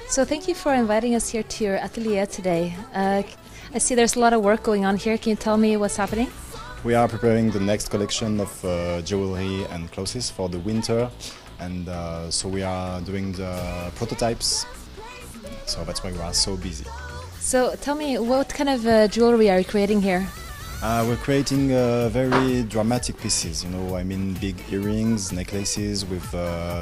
So thank you for inviting us here to your atelier today. I see there's a lot of work going on here. Can you tell me what's happening? We are preparing the next collection of jewelry and clothes for the winter, and so we are doing the prototypes, so that's why we are so busy. So tell me, what kind of jewelry are you creating here? We're creating very dramatic pieces, I mean big earrings, necklaces with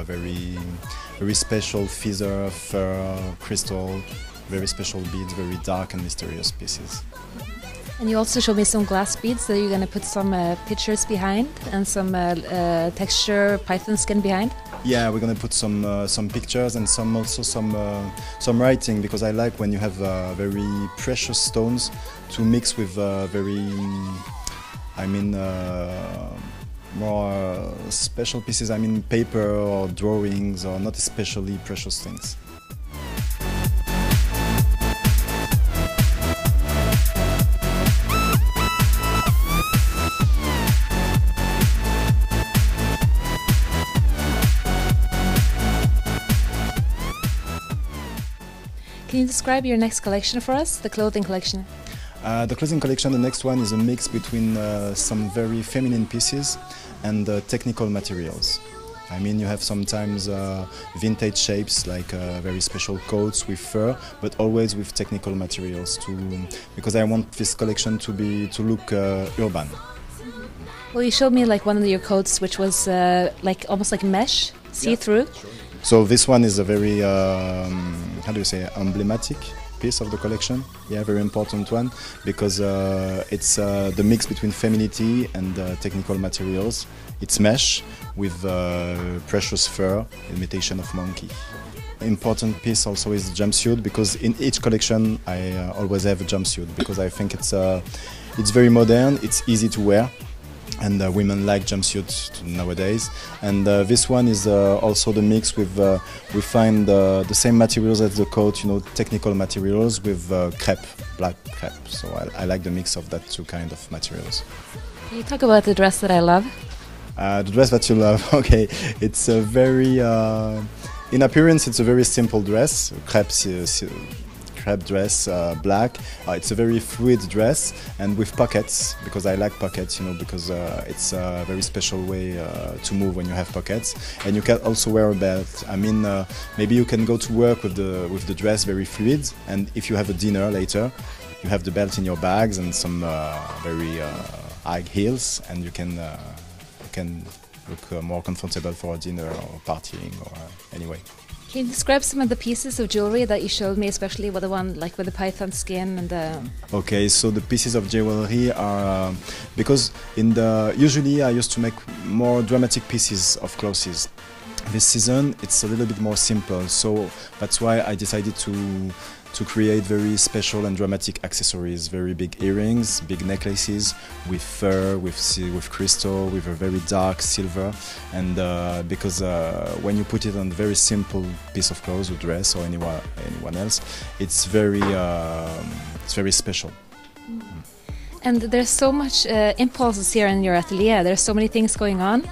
very special feather, fur, crystal, very special beads, very dark and mysterious pieces. And you also showed me some glass beads that you're going to put some pictures behind and some texture python skin behind. Yeah, we're going to put some pictures and also some writing, because I like when you have very precious stones to mix with more special pieces. I mean paper or drawings or not especially precious things. Can you describe your next collection for us, the clothing collection? The clothing collection, the next one, is a mix between some very feminine pieces and technical materials. I mean, you have sometimes vintage shapes like very special coats with fur, but always with technical materials too, because I want this collection to look urban. Well, you showed me like one of your coats, which was like almost like mesh, see-through. Yeah, sure. So this one is a very, emblematic piece of the collection. Yeah, very important one, because it's the mix between femininity and technical materials. It's mesh with precious fur, imitation of monkey. Important piece also is jumpsuit, because in each collection I always have a jumpsuit, because I think it's very modern, it's easy to wear. And women like jumpsuits nowadays. And this one is also the mix with, we find the same materials as the coat, technical materials with crepe, black crepe. So I like the mix of that two kind of materials. Can you talk about the dress that I love? The dress that you love, okay. It's a very, in appearance it's a very simple dress, crepe dress, black. It's a very fluid dress and with pockets, because I like pockets, because it's a very special way to move when you have pockets. And you can also wear a belt. I mean, maybe you can go to work with the dress very fluid, and if you have a dinner later, you have the belt in your bags and some very high heels, and you can look more comfortable for a dinner or partying or anyway. Can you describe some of the pieces of jewelry that you showed me, especially with the one like with the python skin and the... Okay, so the pieces of jewelry are because usually I used to make more dramatic pieces of clothes. This season it's a little bit more simple, so that's why I decided to create very special and dramatic accessories, very big earrings, big necklaces with fur, with crystal, with a very dark silver, and because when you put it on a very simple piece of clothes or dress or anyone else, it's very special. And there's so much impulses here in your atelier. There's so many things going on.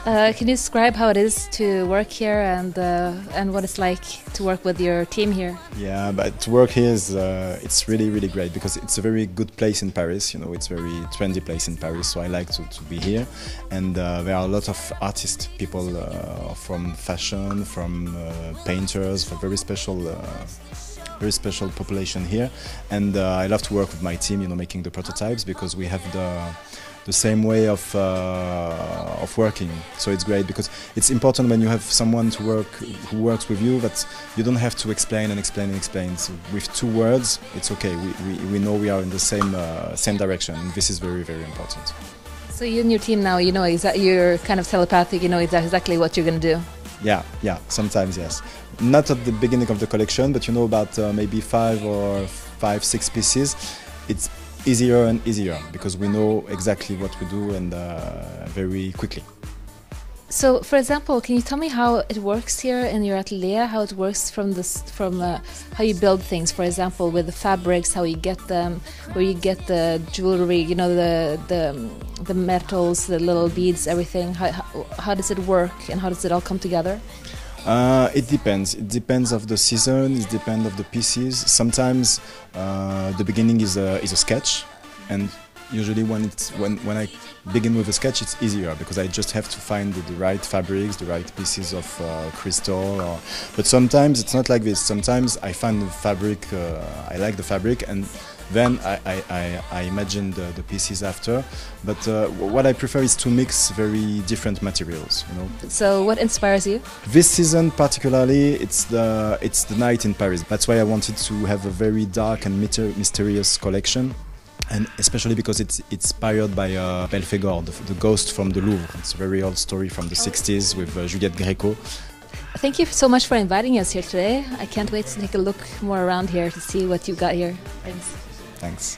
Can you describe how it is to work here and what it's like to work with your team here? Yeah, but to work here is it's really great, because it's a very good place in Paris. It's a very trendy place in Paris, so I like to be here. And there are a lot of artists, people from fashion, from painters, for very special population here. And I love to work with my team, making the prototypes, because we have the same way of working. So it's great, because it's important when you have someone who works with you, that you don't have to explain and explain and explain. So with 2 words, it's okay. We know we are in the same direction, and this is very important. So you and your team now, you're kind of telepathic. You know exactly what you're going to do. Yeah. Sometimes yes. Not at the beginning of the collection, but about maybe 5-6 pieces. It's easier and easier, because we know exactly what we do, and very quickly. So, for example, can you tell me how it works here in your atelier? How it works from how you build things? For example, with the fabrics, how you get them, where you get the jewelry, the metals, the little beads, everything. How does it work, and how does it all come together? It depends. It depends of the season. It depends of the pieces. Sometimes the beginning is a sketch, and usually when I begin with a sketch, it's easier because I just have to find the right fabrics, the right pieces of crystal. But sometimes it's not like this. Sometimes I find the fabric, I like the fabric, and then I imagine the pieces after. But what I prefer is to mix very different materials. You know. So what inspires you? This season particularly, it's the night in Paris. That's why I wanted to have a very dark and mysterious collection. And especially because it's inspired by Belphégor, the ghost from the Louvre. It's a very old story from the 60s with Juliette Gréco. Thank you so much for inviting us here today. I can't wait to take a look more around here to see what you've got here. Thanks. Thanks.